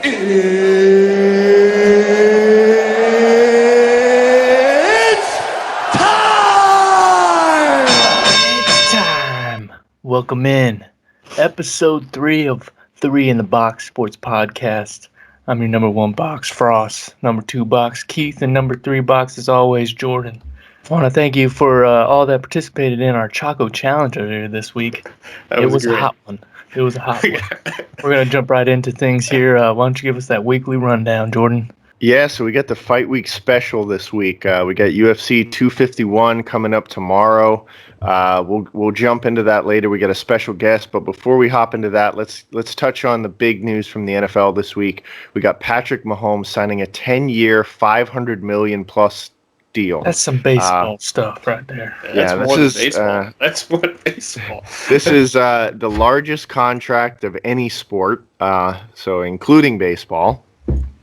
It's time! It's time. Welcome in. Episode 3 of 3 in the Box Sports Podcast. I'm your number 1 box, Frost. Number 2 box, Keith. And number 3 box, as always, Jordan. I want to thank you for all that participated in our Choco Challenge earlier this week. It was a hot one. We're going to jump right into things here. Why don't you give us that weekly rundown, Jordan? Yeah, so we got the Fight Week special this week. We got UFC 251 coming up tomorrow. We'll jump into that later. We got a special guest, but before we hop into that, let's touch on the big news from the NFL this week. We got Patrick Mahomes signing a 10-year, $500 million plus deal. That's some baseball stuff right there. Yeah, That's more than baseball. That's more than baseball. This is the largest contract of any sport, so including baseball.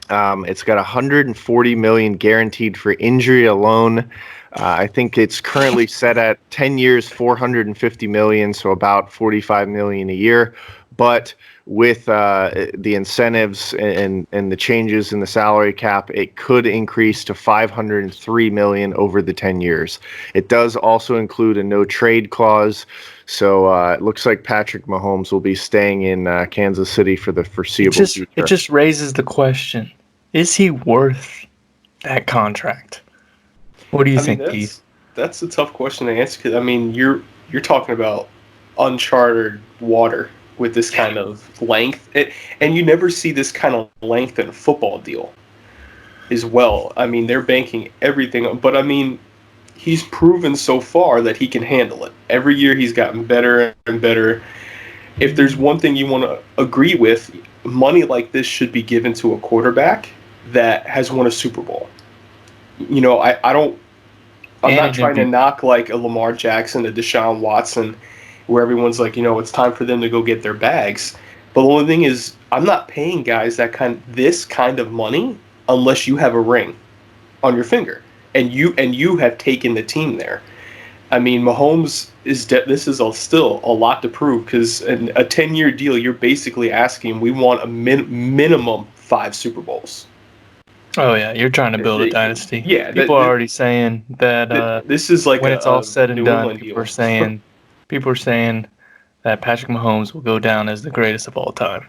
It's got $140 million guaranteed for injury alone. I think it's currently set at 10 years, $450 million, so about $45 million a year. But with the incentives and the changes in the salary cap, it could increase to $503 million over the 10 years. It does also include a no trade clause. So it looks like Patrick Mahomes will be staying in Kansas City for the foreseeable future. It just raises the question. Is he worth that contract? What do you think, Keith? That's a tough question to answer. 'Cause, I mean, you're talking about uncharted water with this kind of length, and you never see this kind of length in a football deal as well. I mean, they're banking everything, but I mean, he's proven so far that he can handle it. Every year he's gotten better and better. If there's one thing you want to agree with, money like this should be given to a quarterback that has won a Super Bowl. You know, I'm not trying to knock like a Lamar Jackson, a Deshaun Watson, where everyone's like, you know, it's time for them to go get their bags. But the only thing is, I'm not paying guys this kind of money unless you have a ring on your finger and you have taken the team there. I mean, Mahomes this is still a lot to prove, because in a 10-year deal, you're basically asking, we want a minimum 5 Super Bowls. Oh yeah, you're trying to build a dynasty. Yeah, people are already saying that. This is like when it's all said and done, people deal. are saying that Patrick Mahomes will go down as the greatest of all time.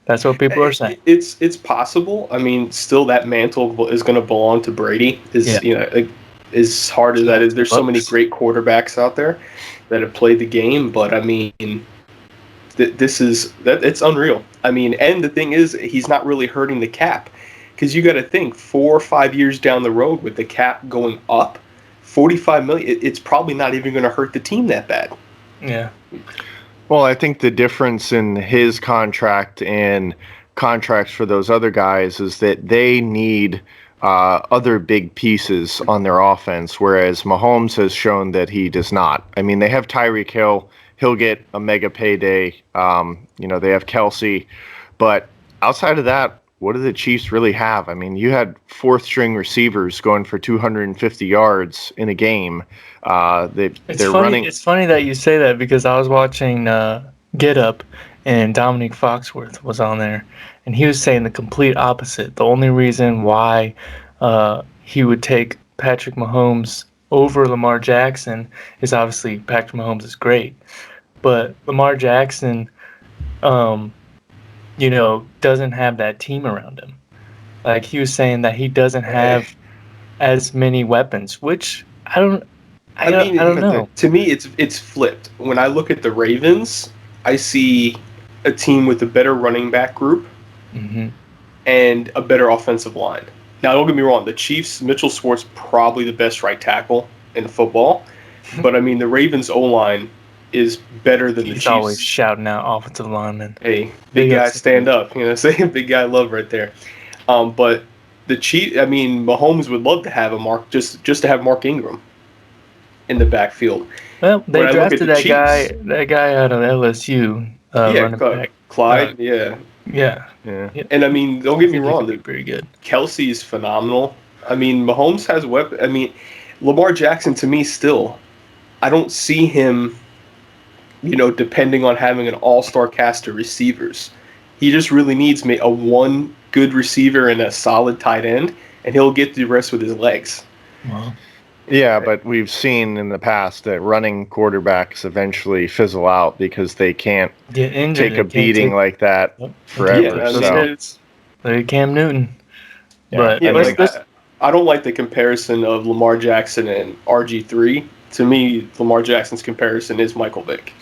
That's what people are saying. It's possible. I mean, still that mantle is going to belong to Brady. You know, as hard as that is, there's so many great quarterbacks out there that have played the game. But I mean, it's unreal. I mean, and the thing is, he's not really hurting the cap. Because you got to think, 4 or 5 years down the road with the cap going up, $45 million, it's probably not even going to hurt the team that bad. Yeah. Well, I think the difference in his contract and contracts for those other guys is that they need other big pieces on their offense, whereas Mahomes has shown that he does not. I mean, they have Tyreek Hill. He'll get a mega payday. You know, they have Kelsey. But outside of that, what do the Chiefs really have? I mean, you had 4th-string receivers going for 250 yards in a game. It's funny that you say that, because I was watching Get Up, and Dominic Foxworth was on there, and he was saying the complete opposite. The only reason why he would take Patrick Mahomes over Lamar Jackson is obviously Patrick Mahomes is great, but Lamar Jackson, you know, doesn't have that team around him. Like, he was saying that he doesn't have as many weapons, which I don't know. To me, it's flipped. When I look at the Ravens, I see a team with a better running back group and a better offensive line. Now, don't get me wrong. The Chiefs, Mitchell Schwartz, probably the best right tackle in football. But, I mean, the Ravens' O-line is better than the Chiefs. He's always shouting out offensive linemen. Hey, big guy, stand up. You know, saying big guy love right there. But the Chiefs, I mean, Mahomes would love to have just to have Mark Ingram in the backfield. Well, they drafted that guy out of LSU. Running back. Clyde. Yeah. And I mean, don't get me wrong. Pretty good. Kelsey is phenomenal. I mean, Mahomes has weapons. I mean, Lamar Jackson, to me, still, I don't see him, you know, depending on having an all-star cast of receivers. He just really needs a one good receiver and a solid tight end, and he'll get the rest with his legs. Well, Yeah, but we've seen in the past that running quarterbacks eventually fizzle out because they can't get injured. take a beating like that forever. Yeah, I mean, So it's, Like Cam Newton. Yeah. But yeah, let's, like I don't like the comparison of Lamar Jackson and RG3. To me, Lamar Jackson's comparison is Michael Vick.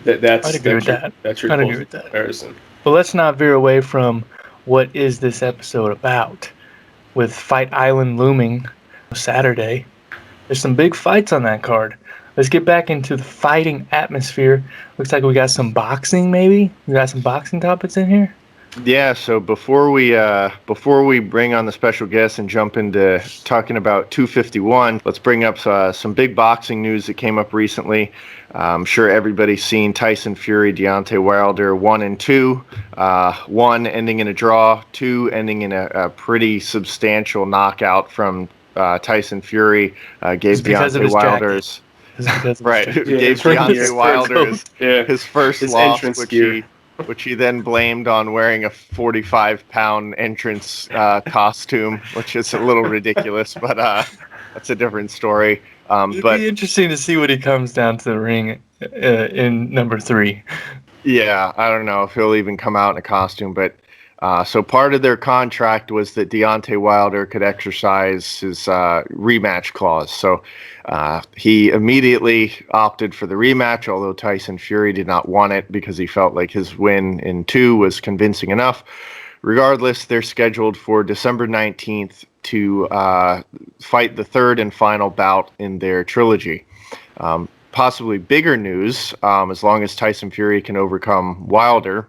That's I'd agree with that. That's your I'd agree close with that. comparison. But let's not veer away from what is this episode about. With Fight Island looming Saturday, there's some big fights on that card. Let's get back into the fighting atmosphere. Looks like we got some boxing, maybe? We got some boxing topics in here? yeah, so before we bring on the special guest and jump into talking about 251, let's bring up some big boxing news that came up recently. I'm sure everybody's seen Tyson Fury, Deontay Wilder 1 and 2. 1 ending in a draw, 2 ending in a pretty substantial knockout from Tyson Fury. Gave Deontay Wilder's right. Gave Deontay Wilder his first loss, which he then blamed on wearing a 45-pound entrance costume, which is a little ridiculous, but that's a different story. It'd be interesting to see what he comes down to the ring in number 3. Yeah, I don't know if he'll even come out in a costume, but so part of their contract was that Deontay Wilder could exercise his rematch clause. So he immediately opted for the rematch, although Tyson Fury did not want it because he felt like his win in 2 was convincing enough. Regardless, they're scheduled for December 19th to fight the third and final bout in their trilogy. Possibly bigger news, as long as Tyson Fury can overcome Wilder,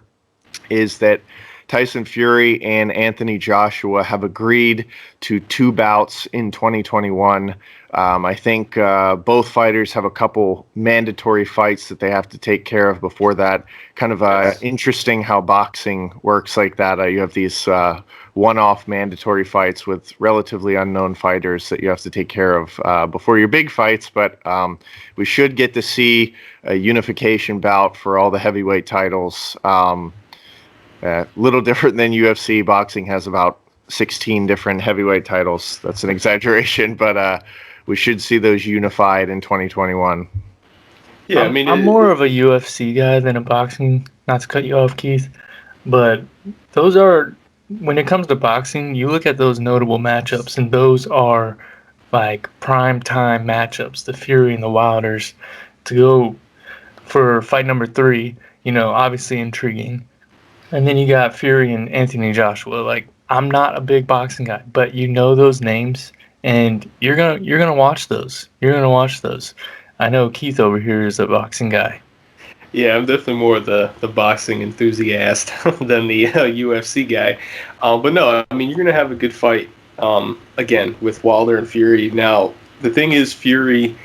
is that Tyson Fury and Anthony Joshua have agreed to 2 bouts in 2021. I think both fighters have a couple mandatory fights that they have to take care of before that. Kind of interesting how boxing works like that. You have these one-off mandatory fights with relatively unknown fighters that you have to take care of before your big fights. But we should get to see a unification bout for all the heavyweight titles. Little different than UFC. Boxing has about 16 different heavyweight titles. That's an exaggeration, but we should see those unified in 2021. Yeah, I mean, I'm more of a UFC guy than a boxing. Not to cut you off, Keith, but those are, when it comes to boxing, you look at those notable matchups, and those are like prime time matchups. The Fury and the Wilders to go for fight number 3. Obviously intriguing. And then you got Fury and Anthony Joshua. Like, I'm not a big boxing guy, but those names, and you're gonna watch those. You're gonna watch those. I know Keith over here is a boxing guy. Yeah, I'm definitely more the boxing enthusiast than the UFC guy. But no, I mean, you're gonna have a good fight again with Wilder and Fury. Now, the thing is, Fury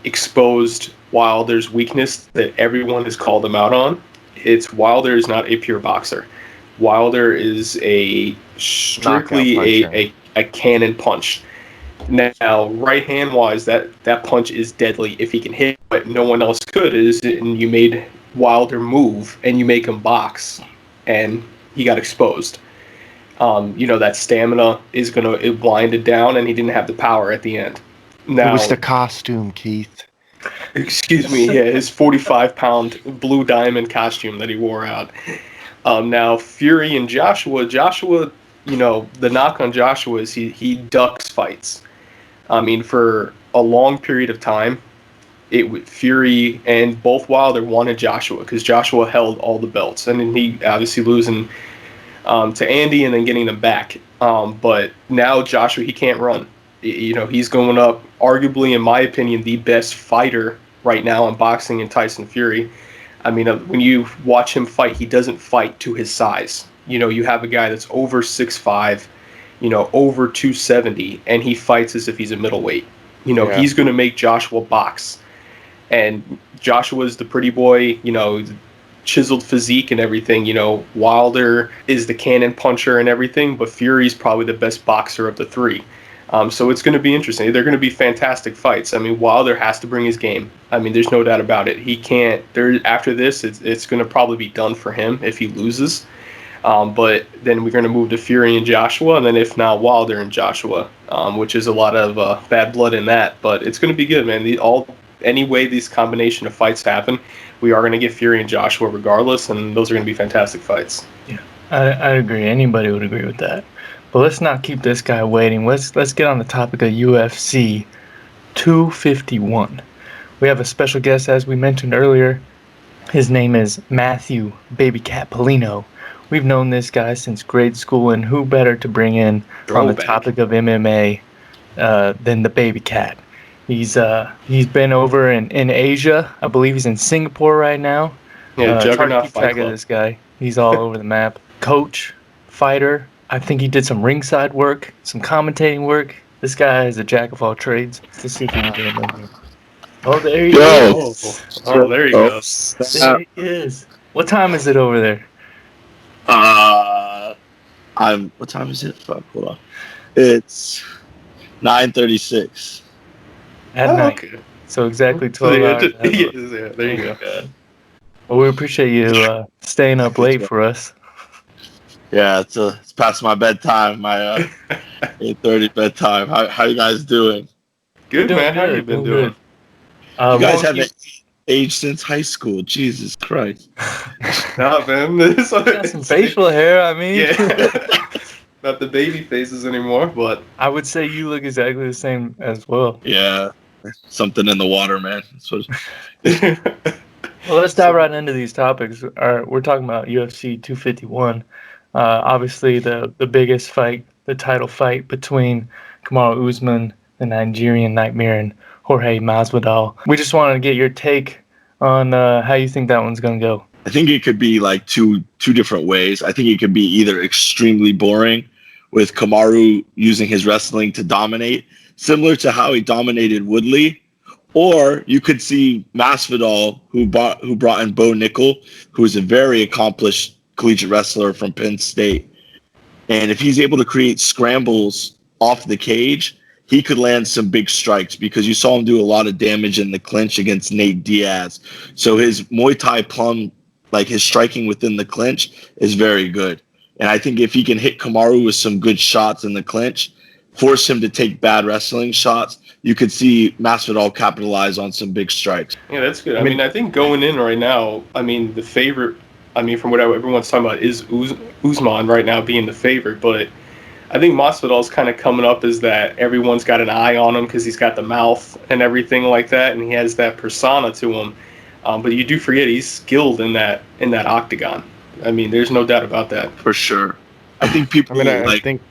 exposed Wilder's weakness that everyone has called him out on. It's Wilder is not a pure boxer. Wilder is strictly a cannon punch. Now, right hand wise, that punch is deadly if he can hit, but no one else could. And you made Wilder move, and you make him box, and he got exposed. That stamina is it blinded down, and he didn't have the power at the end. Now, it was the costume, Keith. Excuse me, yeah, his 45-pound blue diamond costume that he wore out. Now, Fury and Joshua, the knock on Joshua is he ducks fights. I mean, for a long period of time, Fury and both Wilder wanted Joshua because Joshua held all the belts. And then he obviously losing to Andy and then getting them back. But now Joshua, he can't run. He's going up, arguably, in my opinion, the best fighter right now in boxing in Tyson Fury. I mean, when you watch him fight, he doesn't fight to his size. You have a guy that's over 6'5", over 270, and he fights as if he's a middleweight. He's going to make Joshua box. And Joshua's the pretty boy, chiseled physique and everything. Wilder is the cannon puncher and everything, but Fury's probably the best boxer of the 3. So it's going to be interesting. They're going to be fantastic fights. I mean, Wilder has to bring his game. I mean, there's no doubt about it. He can't. After this, it's going to probably be done for him if he loses. But then we're going to move to Fury and Joshua, and then if not, Wilder and Joshua, which is a lot of bad blood in that. But it's going to be good, man. Any way these combination of fights happen, we are going to get Fury and Joshua regardless, and those are going to be fantastic fights. Yeah, I agree. Anybody would agree with that. But let's not keep this guy waiting. Let's get on the topic of UFC 251. We have a special guest, as we mentioned earlier. His name is Matthew Baby Cat Pellino. We've known this guy since grade school, and who better to bring in on the topic of MMA than the Baby Cat? He's been over in Asia. I believe he's in Singapore right now. Yeah, trying to Juggernaut keep Fight track Club. of this guy. He's all over the map. Coach, fighter. I think he did some ringside work, some commentating work. This guy is a jack of all trades. Let's see if we can get him in here. Oh, there he is. Oh, there he goes. There he is. What time is it over there? What time is it? Fuck, hold on. It's 9:36. At night. Okay. So exactly 12 hours. Yeah, there you go. Well, we appreciate you staying up late for us. Yeah, it's past my bedtime, my 8:30 bedtime. How you guys doing? Good, man. How you been doing? You guys haven't aged since high school. Jesus Christ. Nah, man. Got some facial hair, I mean. Yeah. Not the baby faces anymore, but I would say you look exactly the same as well. Yeah. Something in the water, man. Well, let's dive right into these topics. We're talking about UFC 251. Obviously, the biggest fight, the title fight between Kamaru Usman, the Nigerian Nightmare, and Jorge Masvidal. We just wanted to get your take on how you think that one's going to go. I think it could be like two different ways. I think it could be either extremely boring, with Kamaru using his wrestling to dominate, similar to how he dominated Woodley, or you could see Masvidal, who brought in Bo Nickel, who is a very accomplished collegiate wrestler from Penn State. And if he's able to create scrambles off the cage, he could land some big strikes, because you saw him do a lot of damage in the clinch against Nate Diaz. So his Muay Thai plum, like his striking within the clinch, is very good. And I think if he can hit Kamaru with some good shots in the clinch, force him to take bad wrestling shots, you could see Masvidal capitalize on some big strikes. Yeah, that's good. I mean, I think going in right now, the favorite, from what everyone's talking about, is Usman right now being the favorite. But I think Masvidal's kind of coming up as that everyone's got an eye on him because he's got the mouth and everything like that, and he has that persona to him. But you do forget he's skilled in that octagon. There's no doubt about that. For sure. I think people I think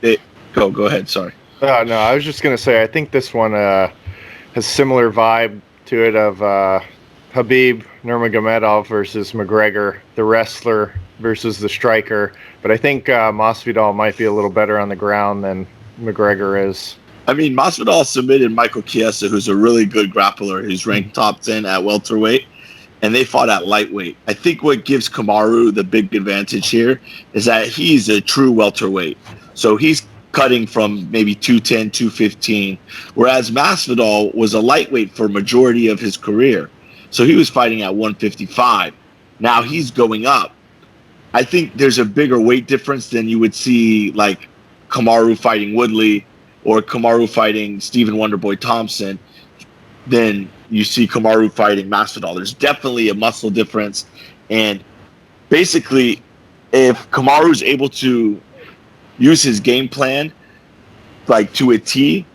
Go ahead, sorry. No, I was just going to say, I think this one has similar vibe to it of Khabib Nurmagomedov versus McGregor, the wrestler versus the striker. But I think Masvidal might be a little better on the ground than McGregor is. Masvidal submitted Michael Chiesa, who's a really good grappler. He's ranked top 10 at welterweight, and they fought at lightweight. I think what gives Kamaru the big advantage here is that he's a true welterweight. So he's cutting from maybe 210, 215, whereas Masvidal was a lightweight for a majority of his career. So he was fighting at 155. Now he's going up. I think there's a bigger weight difference than you would see like Kamaru fighting Woodley or Kamaru fighting Stephen Wonderboy Thompson than you see Kamaru fighting Masvidal. There's definitely a muscle difference. And basically, if Kamaru is able to use his game plan like to a T,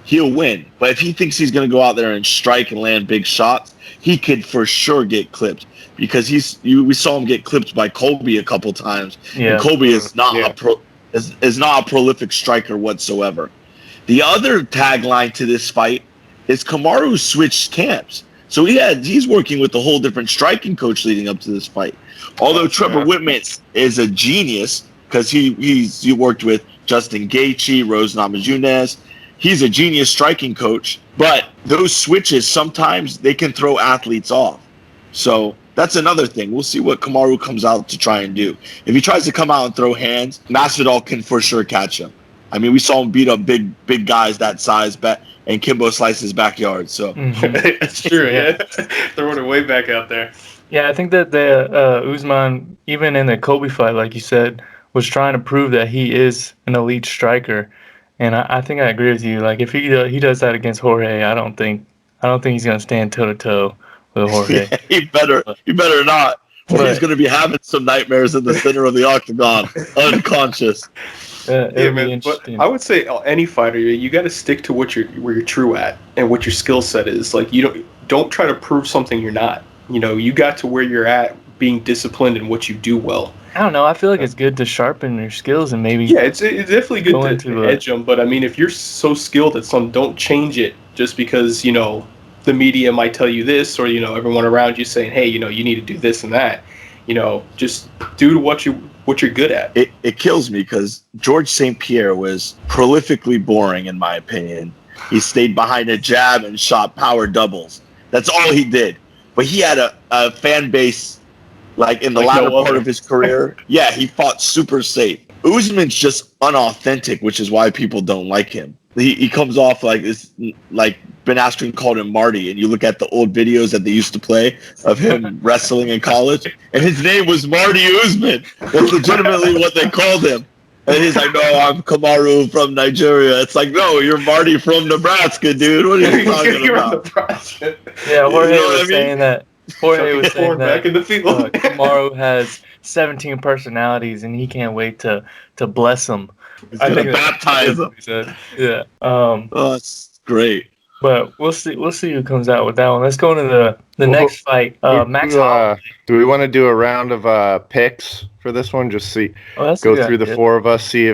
he'll win. But if he thinks he's going to go out there and strike and land big shots, he could for sure get clipped, because we saw him get clipped by Colby a couple times. Yeah. And Colby is not is not a prolific striker whatsoever. The other tagline to this fight is Kamaru switched camps. So he's working with a whole different striking coach leading up to this fight. Although Trevor Whitman is a genius, because he worked with Justin Gaethje, Rose Namajunas. He's a genius striking coach, but those switches, sometimes they can throw athletes off. So that's another thing. We'll see what Kamaru comes out to try and do. If he tries to come out and throw hands, Masvidal can for sure catch him. We saw him beat up big guys that size, and Kimbo sliced his backyard. So That's true, yeah. Throwing it way back out there. Yeah, I think that the Usman, even in the Kobe fight, like you said, was trying to prove that he is an elite striker. And I think I agree with you. Like if he does that against Jorge, I don't think he's gonna stand toe to toe with Jorge. Yeah, he better not. Or he's going to be having some nightmares in the center of the octagon, unconscious. Yeah, man. But I would say any fighter, you got to stick to where you're true at and what your skill set is. Like you don't try to prove something you're not. You got to where you're at, being disciplined in what you do well. I don't know. I feel like it's good to sharpen your skills and maybe. Yeah, it's definitely good to edge them. But I mean, if you're so skilled at something, don't change it just because the media might tell you this, or everyone around you saying, hey, you need to do this and that. Just do what you're good at. It kills me because George St. Pierre was prolifically boring in my opinion. He stayed behind a jab and shot power doubles. That's all he did. But he had a fan base like in the latter part of his career. Yeah, he fought super safe. Usman's just unauthentic, which is why people don't like him. He comes off like this, like Ben Askren called him Marty, and you look at the old videos that they used to play of him wrestling in college, and his name was Marty Usman. That's legitimately what they called him. And he's like, no, I'm Kamaru from Nigeria. It's like, no, you're Marty from Nebraska, dude. What are you talking about? Yeah, Jorge was saying that. Jorge was saying that back in the field. Kamaru has 17 personalities, and he can't wait to bless them. I think baptize them. Yeah. Oh, that's great. But we'll see who comes out with that one. Let's go into the next fight. Max Holloway. Do we want to do a round of picks for this one? Just go through the four of us, see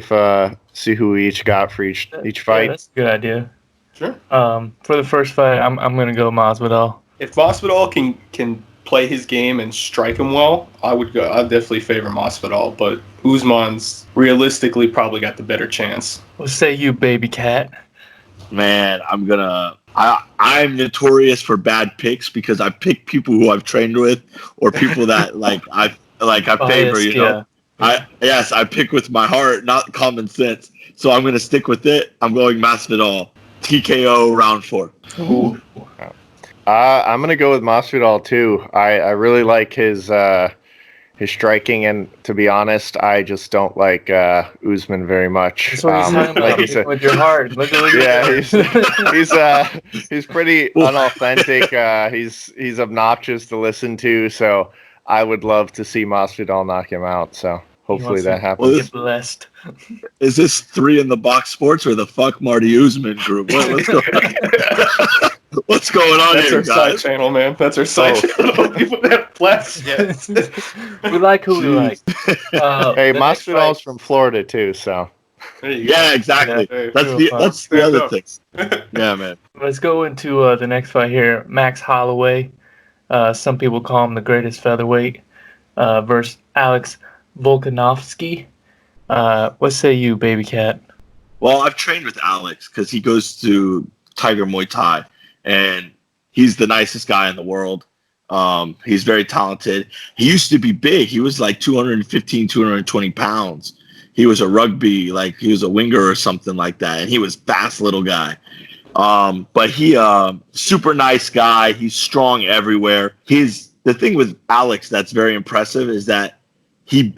who we each got for each fight. Yeah, that's a good idea. Sure. For the first fight, I'm gonna go Masvidal. If Masvidal can play his game and strike him well, I'd definitely favor Masvidal. But Usman's realistically probably got the better chance. What say you, baby cat? Man, I'm notorious for bad picks because I pick people who I've trained with or people that I favor. Yeah. I pick with my heart, not common sense. So I'm gonna stick with it. I'm going Masvidal. TKO round 4. Ooh. I'm gonna go with Masvidal too. I really like his striking, and to be honest, I just don't like Usman very much. That's what he's talking about. Like with your heart. He's pretty unauthentic. He's obnoxious to listen to. So I would love to see Masvidal knock him out. So hopefully that happens. Get blessed. Is this 3 Sports or the Fuck Marty Usman group? What's going on That's here, our guys? side channel, man. That's our side channel. People that have flags. Yes. We like who we like. Hey, Masvidal's from Florida too, so. Yeah, exactly. Yeah, that's the other thing. Yeah, man. Let's go into the next fight here. Max Holloway. Some people call him the greatest featherweight. Versus Alex Volkanovski. What say you, baby cat? Well, I've trained with Alex because he goes to Tiger Muay Thai, and he's the nicest guy in the world. He's very talented. He used to be big. He was like 215, 220 pounds. He was a rugby, like he was a winger or something like that. And he was fast little guy. But he, super nice guy. He's strong everywhere. The thing with Alex that's very impressive is that he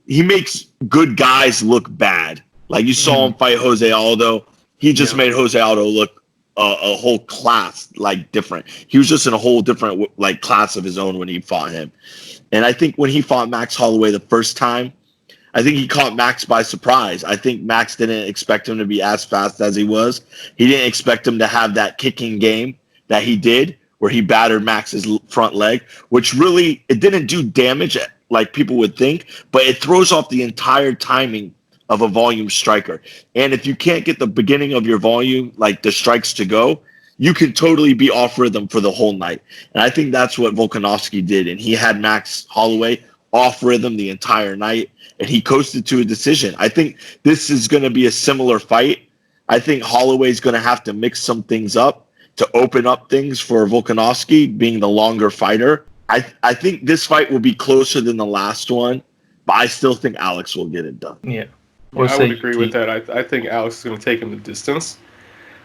makes good guys look bad. Like you saw him fight Jose Aldo. He just made Jose Aldo look a whole class like different. He was just in a whole different like class of his own when he fought him. And I think when he fought Max Holloway the first time, I think he caught Max by surprise. I think Max didn't expect him to be as fast as he was. He didn't expect him to have that kicking game that he did, where he battered Max's front leg, which really, it didn't do damage like people would think, but it throws off the entire timing of a volume striker. And if you can't get the beginning of your volume, like the strikes to go, you can totally be off rhythm for the whole night. And I think that's what Volkanovski did. And he had Max Holloway off rhythm the entire night, and he coasted to a decision. I think this is going to be a similar fight. I think Holloway's going to have to mix some things up to open up things for Volkanovski, being the longer fighter. I think this fight will be closer than the last one, but I still think Alex will get it done. Yeah. I would agree with that. I think Alex is going to take him the distance,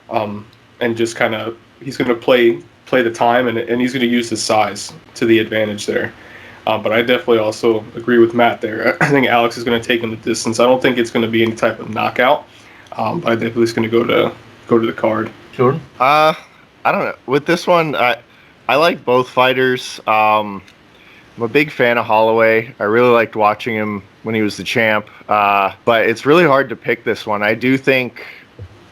and just kind of he's going to play the time, and he's going to use his size to the advantage there. But I definitely also agree with Matt there. I think Alex is going to take him the distance. I don't think it's going to be any type of knockout. But I definitely is going to go to the card. Jordan? I don't know. With this one, I like both fighters. I'm a big fan of Holloway. I really liked watching him when he was the champ. But it's really hard to pick this one. I do think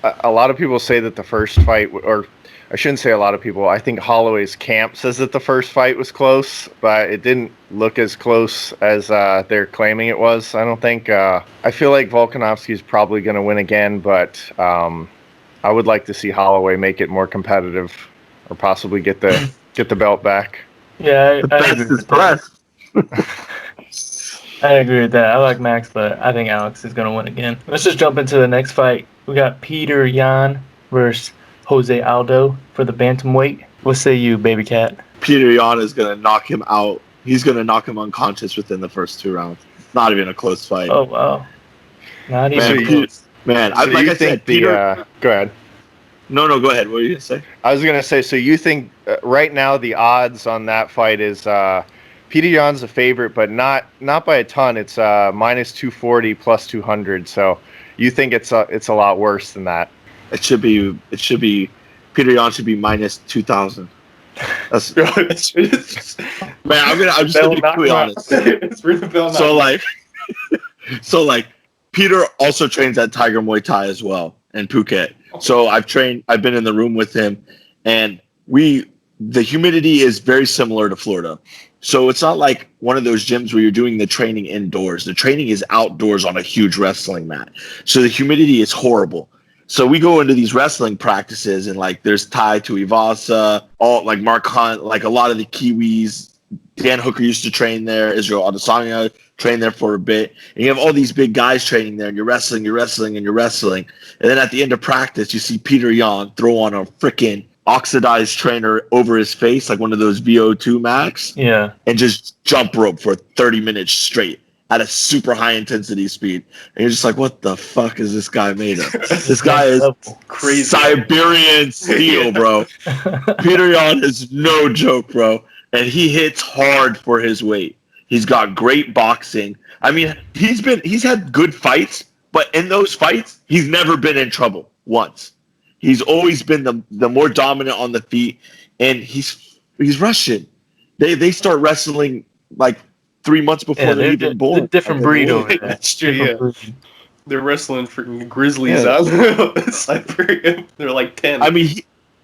a lot of people say that the first fight, or I shouldn't say a lot of people, I think Holloway's camp says that the first fight was close, but it didn't look as close as they're claiming it was, I don't think. I feel like Volkanovski's probably going to win again, but I would like to see Holloway make it more competitive or possibly get the belt back. Yeah, I That's agree his with that. breath. I agree with that. I like Max, but I think Alex is going to win again. Let's just jump into the next fight. We got Peter Yan versus Jose Aldo for the bantamweight. What say you, baby cat? Peter Yan is going to knock him out. He's going to knock him unconscious within the first 2 rounds. Not even a close fight. Oh, wow. Not even Man, close. I think Peter. go ahead. No, go ahead. What were you going to say? I was going to say, so you think right now the odds on that fight is Peter Yan's a favorite, but not by a ton. It's minus 240 plus 200. So you think it's a lot worse than that? It should be. Peter Yan should be minus 2,000. That's man. I'm just gonna be completely honest. So like, Peter also trains at Tiger Muay Thai as well in Phuket. So I've been in the room with him, and the humidity is very similar to Florida. So it's not like one of those gyms where you're doing the training indoors. The training is outdoors on a huge wrestling mat. So the humidity is horrible. So we go into these wrestling practices, and like there's Tai Tuivasa, all like Mark Hunt, like a lot of the Kiwis. Dan Hooker used to train there. Israel Adesanya trained there for a bit. And you have all these big guys training there, and you're wrestling. And then at the end of practice, you see Peter Yan throw on a freaking oxidized trainer over his face, like one of those VO2 max. Yeah. And just jump rope for 30 minutes straight at a super high intensity speed. And you're just like, what the fuck is this guy made of? This guy is crazy. Siberian steel, bro. Peter Yan is no joke, bro. And he hits hard for his weight. He's got great boxing. I mean, he's had good fights, but in those fights, he's never been in trouble once. He's always been the more dominant on the feet, and he's Russian. They start wrestling like 3 months before they're even born. They're different breed over there. That's true, yeah. They're wrestling freaking grizzlies out of Siberia. They're like 10. I mean,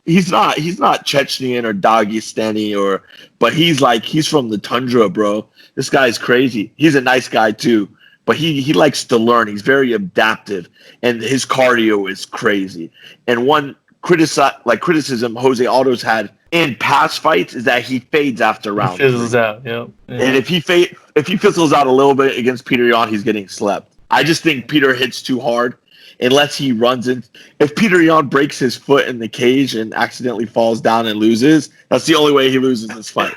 he's not Chechenian or Dagestani but he's from the tundra, bro. This guy's crazy. He's a nice guy too, but he likes to learn. He's very adaptive, and his cardio is crazy. And one criticism Jose Aldo's had in past fights is that he fades after round. He fizzles out, yeah. And if he fizzles out a little bit against Peter Yan, he's getting slept. I just think Peter hits too hard. Unless he runs in. If Peter Yan breaks his foot in the cage and accidentally falls down and loses, that's the only way he loses this fight.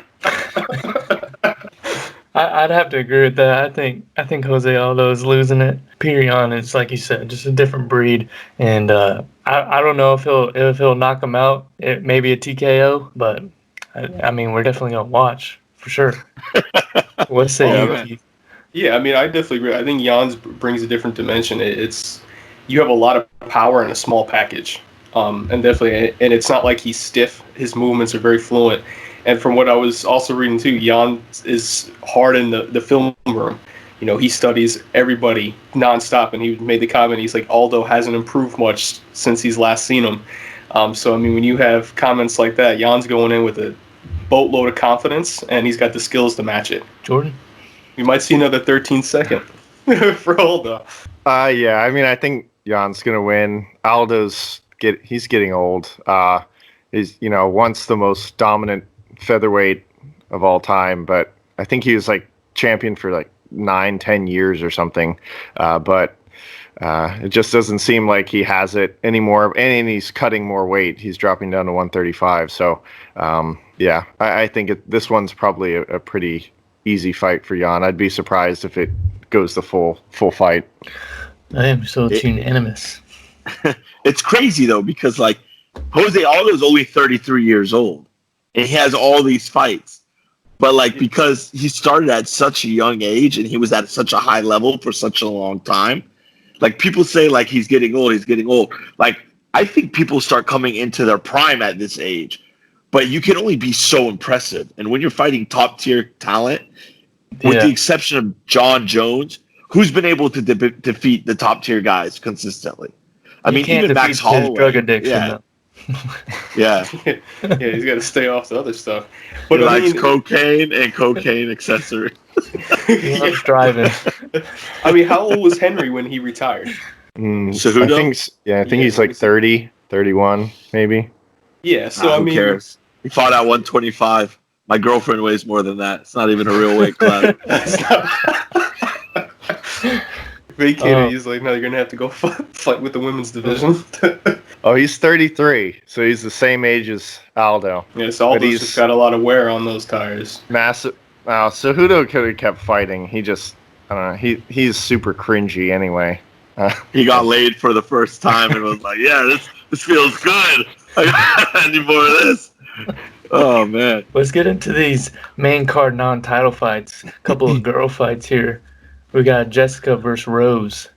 I'd have to agree with that. I think Jose Aldo is losing it. Peter Yan is, like you said, just a different breed, and I don't know if he'll knock him out. It may be a TKO, but I mean we're definitely gonna watch for sure. What say you? Yeah, I mean I definitely agree. I think Yan brings a different dimension. You have a lot of power in a small package, and definitely, and it's not like he's stiff. His movements are very fluent, and from what I was also reading too, Yan is hard in the film room. You know, he studies everybody nonstop, and he made the comment. He's like, Aldo hasn't improved much since he's last seen him. So I mean, when you have comments like that, Jan's going in with a boatload of confidence, and he's got the skills to match it. Jordan, we might see another 13-second for Aldo. Yeah, I mean, I think Jan's gonna win. He's getting old. He's once the most dominant featherweight of all time, but I think he was like champion for like 9-10 years or something. But it just doesn't seem like he has it anymore. And he's cutting more weight. He's dropping down to 135. So yeah, I think this one's probably a pretty easy fight for Yan. I'd be surprised if it goes the full fight. I am so unanimous. It's crazy though, because like Jose Aldo is only 33 years old and he has all these fights, But like because he started at such a young age and he was at such a high level for such a long time, like people say like he's getting old. Like I think people start coming into their prime at this age, but you can only be so impressive. And when you're fighting top tier talent, with the exception of John Jones, who's been able to defeat the top tier guys consistently. I mean, even Max Holloway. Drug addiction, yeah. He's got to stay off the other stuff. But he likes cocaine and cocaine accessories. He loves driving. I mean, how old was Henry when he retired? Cejudo? I think he's like 30, 31, maybe. Yeah, so I mean, who cares? He fought at 125. My girlfriend weighs more than that. It's not even a real weight class. Vacated. He's like, no, you're gonna have to go fight with the women's division. Oh, he's 33, so he's the same age as Aldo. Yeah, so Aldo's just got a lot of wear on those tires. Massive. Cejudo could have kept fighting. He just, I don't know. He's super cringy anyway. He got laid for the first time and was like, "Yeah, this feels good. I need more of this." Oh man. Let's get into these main card non-title fights. A couple of girl fights here. We got Jessica versus Rose.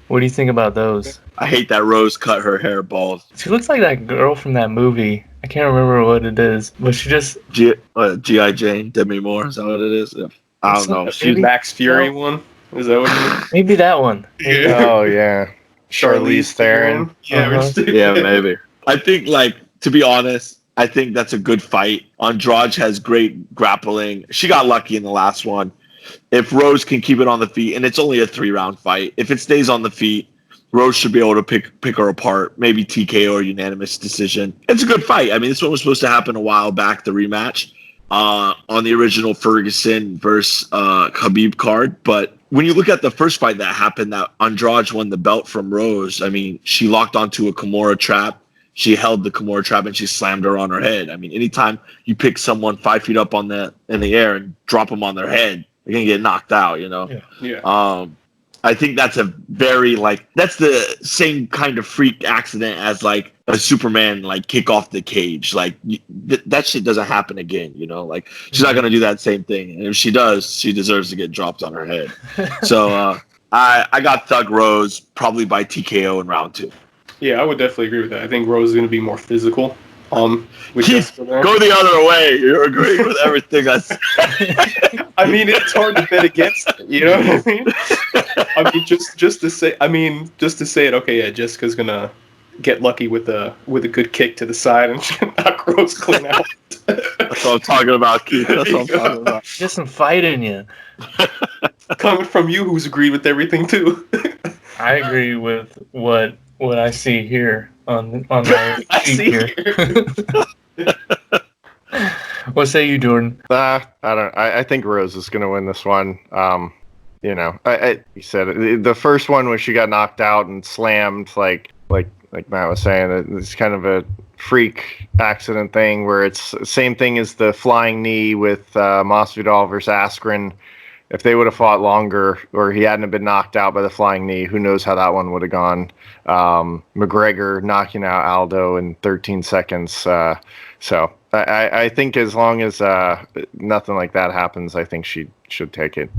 What do you think about those? I hate that Rose cut her hair bald. She looks like that girl from that movie. I can't remember what it is, but she just G.I. Jane, Demi Moore. Is that what it is? I don't know. She's Max Fury one. Is that what it is? Maybe that one. Yeah. Oh yeah, Charlize Theron. Yeah, maybe. I think, like, to be honest, I think that's a good fight. Andrade has great grappling. She got lucky in the last one. If Rose can keep it on the feet, and it's only a 3-round fight, if it stays on the feet, Rose should be able to pick her apart, maybe TKO or unanimous decision. It's a good fight. I mean, this one was supposed to happen a while back, the rematch, on the original Ferguson versus Khabib card. But when you look at the first fight that happened, that Andrade won the belt from Rose, I mean, she locked onto a Kimura trap. She held the Kimura trap and she slammed her on her head. I mean, anytime you pick someone 5 feet up in the air and drop them on their head, they're gonna get knocked out, you know. Yeah. I think that's a very that's the same kind of freak accident as like a Superman like kick off the cage. Like that shit doesn't happen again, you know. Like she's not gonna do that same thing, and if she does, she deserves to get dropped on her head. So I got Thug Rose probably by TKO in round 2. Yeah, I would definitely agree with that. I think Rose is going to be more physical. Keith, go the other way. You're agreeing with everything I said. I mean, it's hard to bet against it. You know what I mean? I mean, just to say it. Okay, yeah, Jessica's gonna get lucky with a good kick to the side and knock Rose clean out. That's what I'm talking about, Keith. That's what I'm talking about. Just some fight in you. Coming from you, who's agreed with everything too. I agree with what I see here on my sheet here. What say you, Jordan? I don't. I think Rose is going to win this one. You know, you said it, the first one when she got knocked out and slammed, like Matt was saying, it's kind of a freak accident thing where it's the same thing as the flying knee with Masvidal versus Askren. If they would have fought longer, or he hadn't been knocked out by the flying knee, who knows how that one would have gone. McGregor knocking out Aldo in 13 seconds. So I think as long as nothing like that happens, I think she should take it.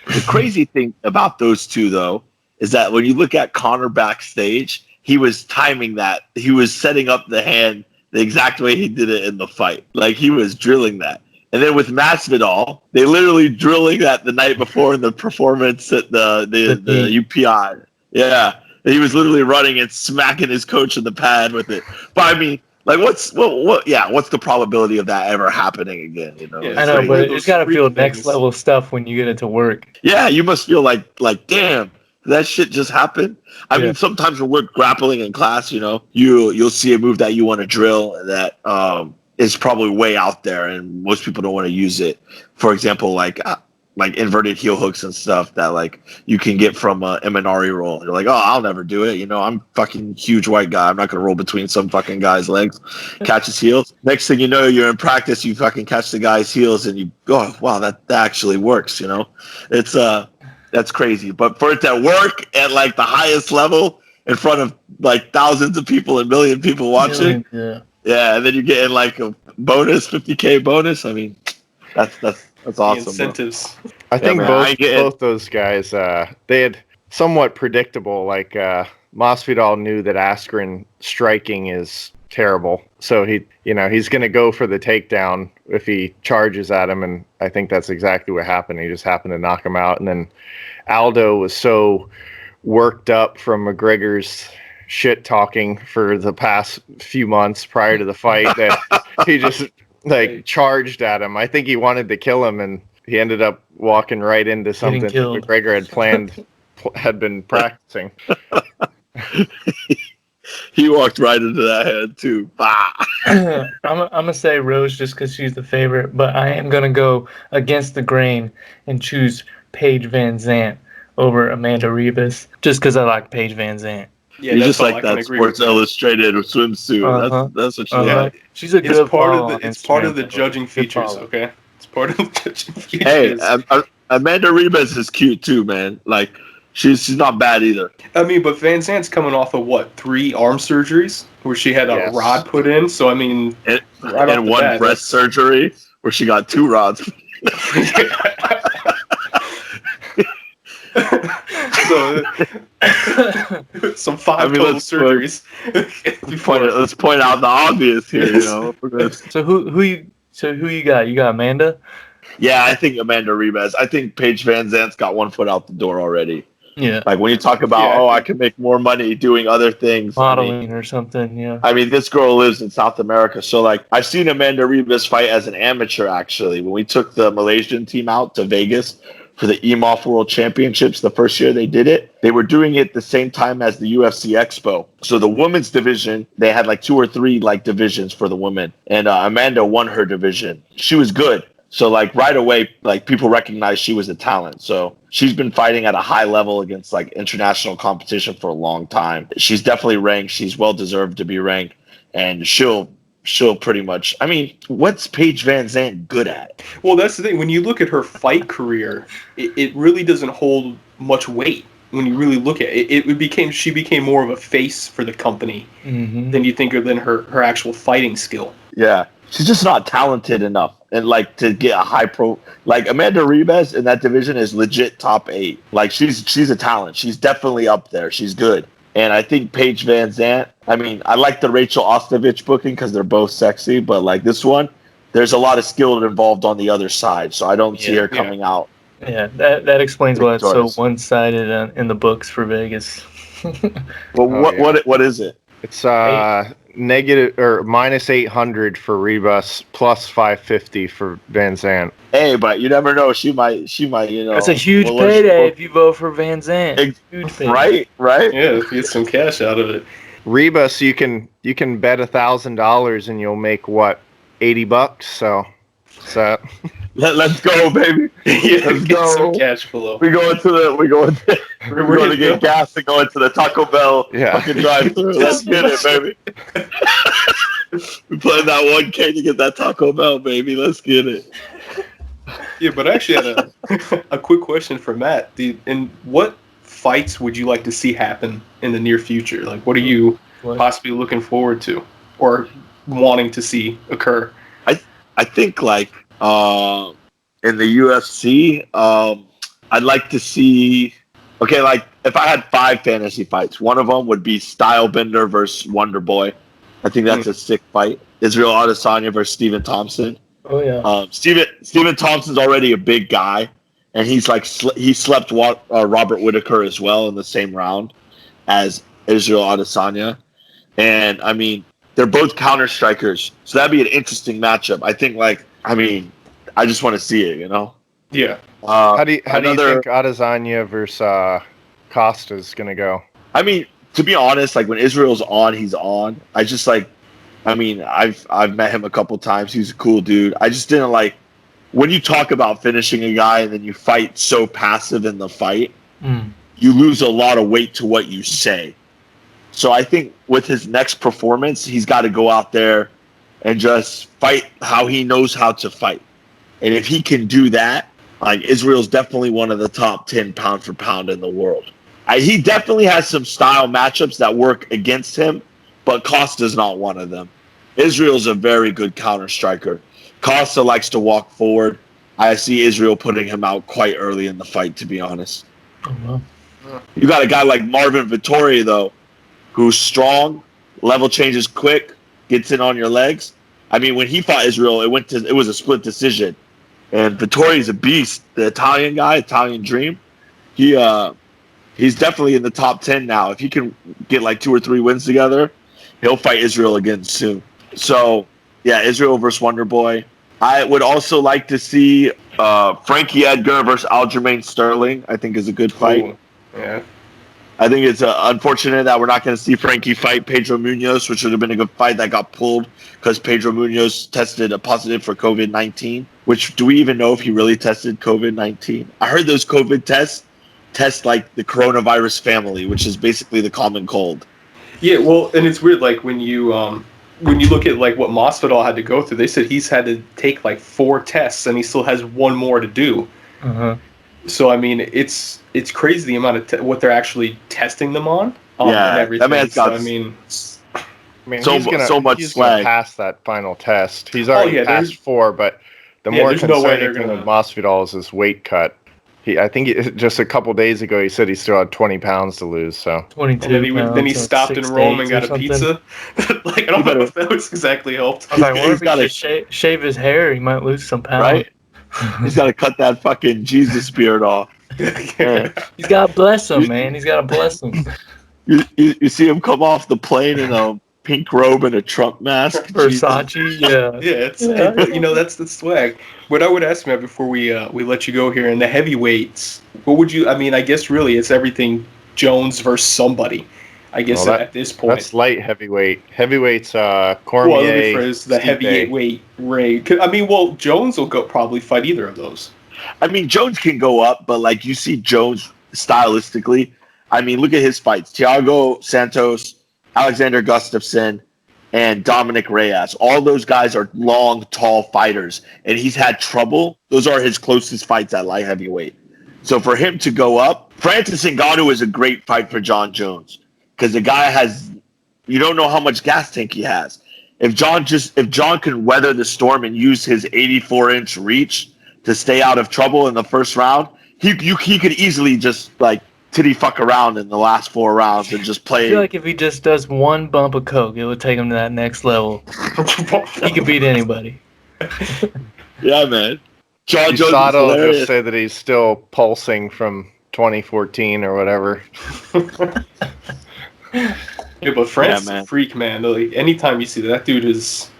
The crazy thing about those two, though, is that when you look at Conor backstage, he was timing that. He was setting up the hand the exact way he did it in the fight. Like, he was drilling that. And then with Masvidal, they literally drilling that the night before in the performance at the UPI. Yeah. He was literally running and smacking his coach in the pad with it. But I mean, like, what's the probability of that ever happening again? You know, yeah, I know, but it's got to feel next level stuff when you get it to work. Yeah, you must feel like damn, that shit just happened. I mean, sometimes when we're grappling in class, you know, you'll see a move that you want to drill that is probably way out there, and most people don't want to use it. For example, like inverted heel hooks and stuff that like you can get from a Eminari roll. You're like, oh, I'll never do it. You know, I'm fucking huge white guy. I'm not gonna roll between some fucking guy's legs, catch his heels. Next thing you know, you're in practice. You fucking catch the guy's heels, and you go, wow, that actually works. You know, it's that's crazy. But for it to work at like the highest level in front of like thousands of people and million people watching, yeah, and then you're getting like a bonus, $50K bonus. I mean, That's The awesome. incentives. I think man, both those guys, they had somewhat predictable. Like Masvidal knew that Askren striking is terrible, so he's going to go for the takedown if he charges at him, and I think that's exactly what happened. He just happened to knock him out, and then Aldo was so worked up from McGregor's shit talking for the past few months prior to the fight that he just charged at him. I think he wanted to kill him, and he ended up walking right into something that McGregor had planned, had been practicing. He walked right into that head too. I'm gonna say Rose just because she's the favorite, but I am gonna go against the grain and choose Paige Van Zant over Amanda Ribas, just because I like Paige Van Zant. Yeah, you that's just all like I can that agree Sports with. Illustrated swimsuit. That's what you like. She's a good it's part of the judging features. Okay, it's part of the judging features. Hey, Amanda Ribas is cute too, man. Like she's not bad either. I mean, but Van Zant's coming off of what, 3 arm surgeries where she had a rod put in. So I mean, and one breast surgery where she got 2 rods. So some 5 total surgeries. Let's point out the obvious here. You know. So who you got? You got Amanda? Yeah, I think Amanda Ribas. I think Paige Van Zant's got one foot out the door already. Yeah. Like when you talk about, I can make more money doing other things, modeling or something. Yeah. I mean, this girl lives in South America, so like I've seen Amanda Ribas fight as an amateur. Actually, when we took the Malaysian team out to Vegas for the EMOF World Championships, the first year they did it, they were doing it the same time as the UFC Expo. So the women's division, they had like 2 or 3 like divisions for the women, and Amanda won her division. She was good. So like right away, like people recognized she was a talent. So she's been fighting at a high level against like international competition for a long time. She's definitely ranked. She's well deserved to be ranked, and she'll pretty much. I mean, what's Paige Van Zant good at? Well, that's the thing. When you look at her fight career, it really doesn't hold much weight. When you really look at it, she became more of a face for the company than you think than her actual fighting skill. Yeah, she's just not talented enough. And like to get a high pro, like Amanda Ribas in that division is legit top 8. Like she's a talent. She's definitely up there. She's good. And I think Paige Van Zant. I mean, I like the Rachel Ostovich booking because they're both sexy, but like this one, there's a lot of skill involved on the other side. So I don't see her coming out. Yeah, that explains why it's so one-sided in the books for Vegas. Well, what is it? It's negative or minus 800 for Ribas, plus 550 for Van Zant. Hey, but you never know. She might. That's a huge payday if you vote for Van Zant. Huge payday. Right. Yeah, if you get some cash out of it. Ribas, you can bet $1,000 and you'll make what, $80. So. Let's go, baby. Yeah, let's go. Some cash flow. We're going to get gas and go into the Taco Bell fucking drive-thru. Let's get it, baby. We're playing that 1K to get that Taco Bell, baby. Let's get it. Yeah, but I actually had a quick question for Matt. And what fights would you like to see happen in the near future? Like, what are you possibly looking forward to or wanting to see occur? I think like in the UFC, I'd like to see. Okay, like if I had 5 fantasy fights, one of them would be Stylebender versus Wonder Boy. I think that's a sick fight. Israel Adesanya versus Stephen Thompson. Oh yeah. Stephen Thompson's already a big guy, and he's like he slept Robert Whittaker as well in the same round as Israel Adesanya, and I mean they're both counter strikers, so that'd be an interesting matchup. I think I just want to see it, you know. Yeah. How do you think Adesanya versus Costa is gonna go? I mean, to be honest, like when Israel's on, he's on. I've met him a couple times. He's a cool dude. I just didn't like when you talk about finishing a guy and then you fight so passive in the fight, you lose a lot of weight to what you say. So I think with his next performance, he's got to go out there and just fight how he knows how to fight. And if he can do that, like Israel's definitely one of the top 10 pound for pound in the world. He definitely has some style matchups that work against him, but Costa's not one of them. Israel's a very good counter striker. Costa likes to walk forward. I see Israel putting him out quite early in the fight, to be honest. Oh, well. You got a guy like Marvin Vettori, though, who's strong, level changes quick, gets in on your legs. I mean, when he fought Israel, it was a split decision. And Vettori's a beast. The Italian guy, Italian Dream, he's definitely in the top 10 now. If he can get like 2 or 3 wins together, he'll fight Israel again soon. So, yeah, Israel versus Wonder Boy. I would also like to see Frankie Edgar versus Aljamain Sterling. I think is a good fight. Ooh, yeah. I think it's unfortunate that we're not going to see Frankie fight Pedro Munoz, which would have been a good fight that got pulled because Pedro Munoz tested a positive for COVID-19. Which, do we even know if he really tested COVID-19? I heard those COVID tests test like the coronavirus family, which is basically the common cold. Yeah, well, and it's weird, like when you look at like what Masvidal had to go through, they said he's had to take like 4 tests and he still has 1 more to do. Uh-huh. So I mean, it's crazy the amount of what they're actually testing them on. Yeah, and everything. I mean, so much he's gonna pass that final test. He's already passed 4, but the more concerning thing with Masvidal is his weight cut. I think just a couple days ago he said he still had 20 pounds to lose. So 22. Then he stopped in Rome and got a pizza. Like, I don't know if that was exactly helped. I was like, what if he could shave his hair? He might lose some pounds. Right? He's got to cut that fucking Jesus beard off. Yeah. He's got to bless him, man. He's got to bless him. You see him come off the plane in a pink robe and a Trump mask. Versace, yeah. Yeah, but that's the swag. What I would ask, Matt, before we let you go here, in the heavyweights, what would you? I mean, I guess really it's everything Jones versus somebody. I guess at this point, that's light heavyweight. Heavyweights, Cormier. Well, let me phrase the heavyweight Ray. I mean, well, Jones will probably fight either of those. I mean, Jones can go up, but like you see Jones stylistically. I mean, look at his fights: Thiago Santos, Alexander Gustafsson, and Dominic Reyes. All those guys are long, tall fighters, and he's had trouble. Those are his closest fights at light heavyweight. So for him to go up, Francis Ngannou is a great fight for John Jones because the guy you don't know how much gas tank he has. If John can weather the storm and use his 84-inch reach to stay out of trouble in the first round, he could easily just like titty fuck around in the last 4 rounds and just play. I feel like if he just does 1 bump of coke, it would take him to that next level. He could beat anybody. Yeah, man. John Jones will just say that he's still pulsing from 2014 or whatever. Yeah, but Francis is a freak, man. Like, anytime you see that dude he's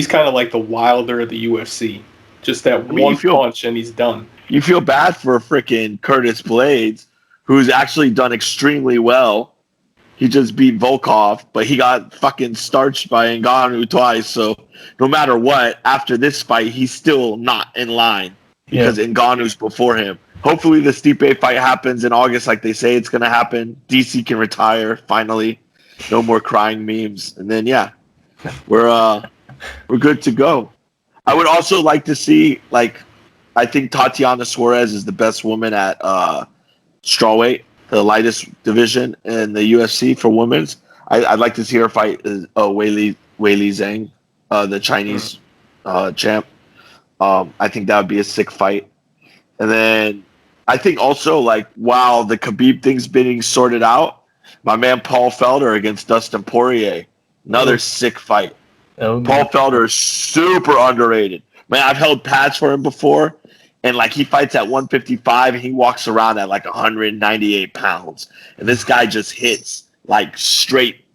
kind of like the Wilder of the UFC. Just that one punch and he's done. You feel bad for freaking Curtis Blades, who's actually done extremely well. He just beat Volkov, but he got fucking starched by Ngannou twice. So no matter what, after this fight, he's still not in line because Ngannou's before him. Hopefully the Stipe fight happens in August like they say it's going to happen. DC can retire, finally. No more crying memes. And then, we're good to go. I would also like to see, I think Tatiana Suarez is the best woman at strawweight, the lightest division in the UFC for women's. I'd like to see her fight Weili Zhang, the Chinese champ. I think that would be a sick fight. And then I think also, while the Khabib thing's being sorted out, my man Paul Felder against Dustin Poirier, another sick fight. Paul Felder is super underrated. Man, I've held pads for him before. And he fights at 155 and he walks around at 198 pounds. And this guy just hits straight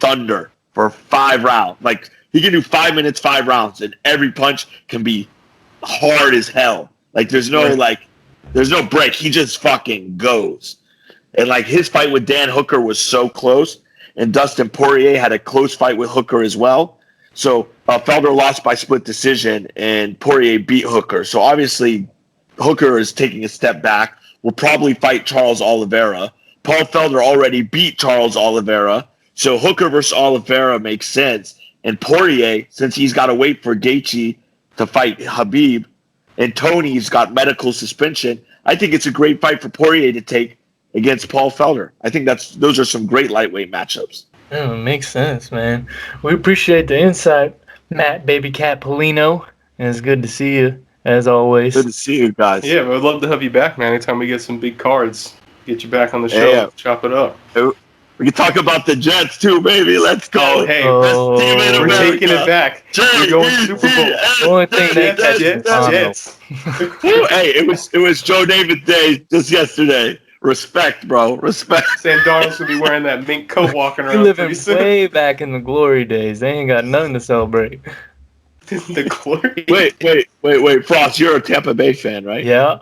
thunder for 5 rounds. He can do 5 minutes, 5 rounds, and every punch can be hard as hell. There's no break. He just fucking goes. And his fight with Dan Hooker was so close. And Dustin Poirier had a close fight with Hooker as well. So Felder lost by split decision, and Poirier beat Hooker. So obviously, Hooker is taking a step back. Will probably fight Charles Oliveira. Paul Felder already beat Charles Oliveira. So Hooker versus Oliveira makes sense. And Poirier, since he's got to wait for Gaethje to fight Khabib, and Tony's got medical suspension, I think it's a great fight for Poirier to take against Paul Felder. I think those are some great lightweight matchups. Yeah, it makes sense, man. We appreciate the insight, Matt Baby Cat Pellino. and it's good to see you as always. Good to see you guys. Yeah, we'd love to have you back, man. Anytime we get some big cards, get you back on the show, Yeah. chop it up. We can talk about the Jets too, baby. Let's go. Hey, Best team in we're America. taking it back. We're going Super Bowl. The only thing that catches Jets. Hey, it was Joe David Day just yesterday. Respect, bro. Respect. Sam Darnold's gonna be wearing that mink coat walking You around living pretty soon. way back in the glory days. They ain't got nothing to celebrate. The glory. Wait. Frost, you're a Tampa Bay fan, right? Yeah.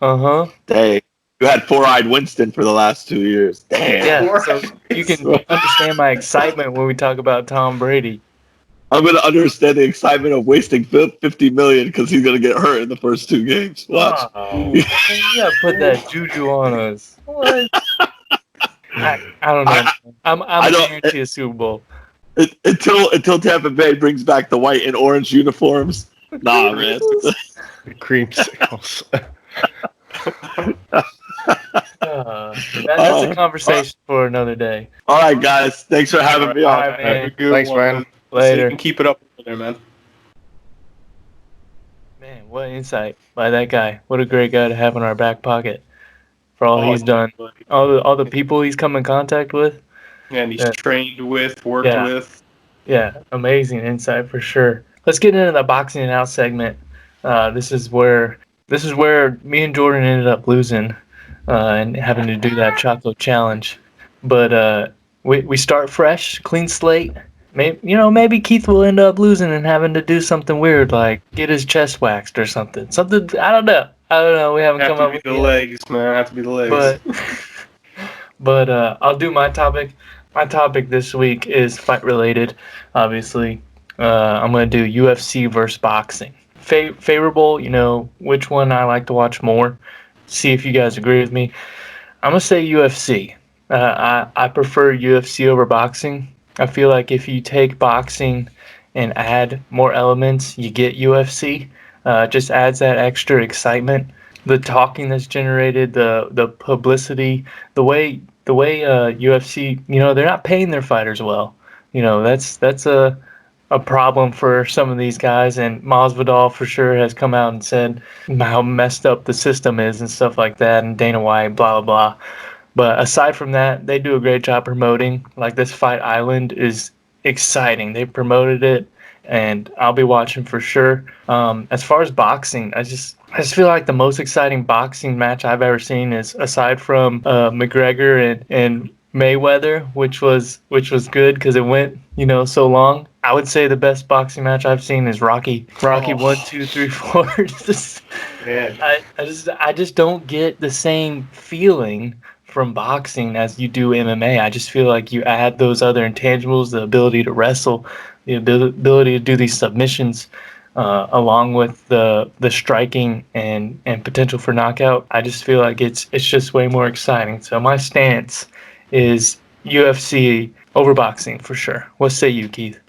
Uh-huh. Dang. You had four-eyed Winston for the last 2 years. Damn. Yeah, so you can understand my excitement when we talk about Tom Brady. I'm going to understand the excitement of wasting $50 million because he's going to get hurt in the first 2 games. Watch. Oh, you gotta put that juju on us. What? I don't know. I'm guarantee a Super Bowl. Until Tampa Bay brings back the white and orange uniforms. Nah, man. The creamsicles. That's a conversation for another day. All right, guys. Thanks for having me on. All right, man. Thanks, man. Later. So you can keep it up there, man. Man, what insight by that guy. What a great guy to have in our back pocket for all he's done. All the people he's come in contact with. And he's trained with, worked with. Yeah, amazing insight for sure. Let's get into the boxing and out segment. This is where me and Jordan ended up losing and having to do that chocolate challenge. But we start fresh, clean slate. Maybe Keith will end up losing and having to do something weird like get his chest waxed or something. Something I don't know. We haven't come up with the legs, man. Have to be the legs. But I'll do my topic. My topic this week is fight related. Obviously, I'm going to do UFC versus boxing. Favorable, which one I like to watch more. See if you guys agree with me. I'm going to say UFC. I prefer UFC over boxing. I feel like if you take boxing and add more elements, you get UFC. Just adds that extra excitement. The talking that's generated, the publicity, the way UFC, they're not paying their fighters well. That's a problem for some of these guys, and Masvidal for sure has come out and said how messed up the system is and stuff like that, and Dana White, blah, blah, blah. But aside from that, they do a great job promoting. Like this Fight Island is exciting. They promoted it, and I'll be watching for sure. As far as boxing, I just feel like the most exciting boxing match I've ever seen is aside from McGregor and Mayweather, which was good because it went so long. I would say the best boxing match I've seen is Rocky 1, 2, 3, 4. I just don't get the same feeling from boxing as you do MMA. I just feel like you add those other intangibles, the ability to wrestle, the ability to do these submissions, along with the striking and potential for knockout. I just feel like it's just way more exciting. So my stance is UFC over boxing for sure. What say you, Keith?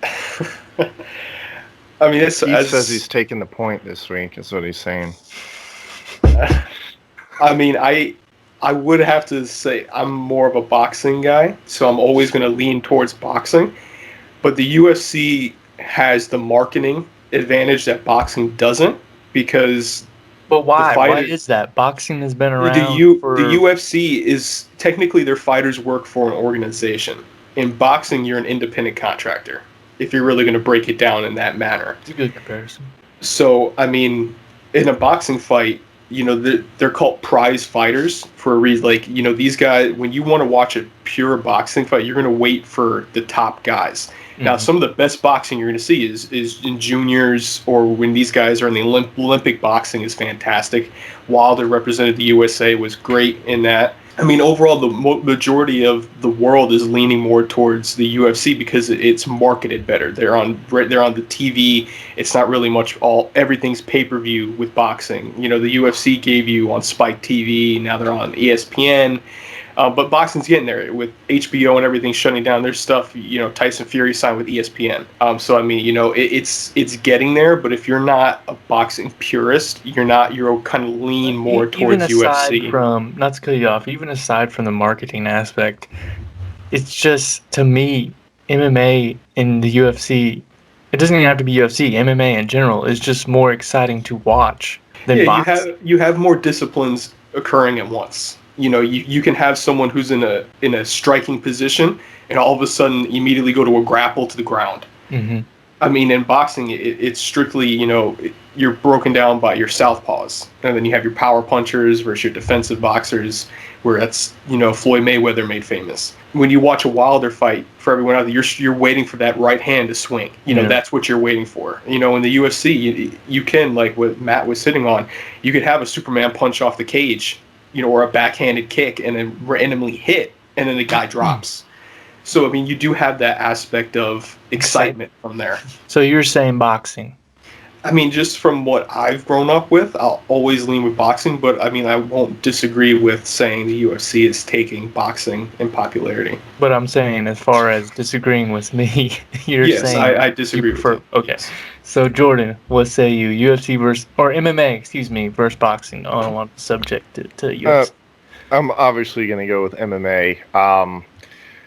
I mean, Keith says he's taking the point this week. Is what he's saying. I mean, I would have to say I'm more of a boxing guy, so I'm always going to lean towards boxing. But the UFC has the marketing advantage that boxing doesn't, because. But why? Why is that? Boxing has been around for... The UFC is technically their fighters work for an organization. In boxing, you're an independent contractor, if you're really going to break it down in that manner. It's a good comparison. So, I mean, in a boxing fight, they're called prize fighters for a reason. Like, these guys, when you want to watch a pure boxing fight, you're going to wait for the top guys. Mm-hmm. Now, some of the best boxing you're going to see is in juniors, or when these guys are in the Olympic boxing is fantastic. Wilder represented the USA, was great in that. I mean, overall, the majority of the world is leaning more towards the UFC because it's marketed better. They're on the TV. It's not really everything's pay-per-view with boxing. The UFC gave you on Spike TV. Now they're on ESPN. But boxing's getting there with HBO and everything shutting down their stuff. Tyson Fury signed with ESPN. So I mean, it's getting there. But if you're not a boxing purist, you're kind of lean more towards UFC. Not to cut you off, even aside from the marketing aspect, it's just, to me, MMA and the UFC It doesn't even have to be UFC. MMA in general is just more exciting to watch than boxing. you have more disciplines occurring at once. You can have someone who's in a striking position and all of a sudden immediately go to a grapple to the ground. Mm-hmm. I mean, in boxing, it's strictly, you're broken down by your southpaws. And then you have your power punchers versus your defensive boxers, where that's, Floyd Mayweather made famous. When you watch a Wilder fight, for everyone out there, you're waiting for that right hand to swing. That's what you're waiting for. In the UFC, you can, like what Matt was sitting on, you could have a Superman punch off the cage, or a backhanded kick and then randomly hit, and then the guy drops. So, I mean, you do have that aspect of excitement from there. So you're saying boxing? I mean, just from what I've grown up with, I'll always lean with boxing, but I mean, I won't disagree with saying the UFC is taking boxing in popularity. But I'm saying, as far as disagreeing with me, you're saying... Yes, I disagree with you. Okay. Yes. So, Jordan, what say you? UFC versus... Or MMA, versus boxing on the subject to UFC. I'm obviously going to go with MMA.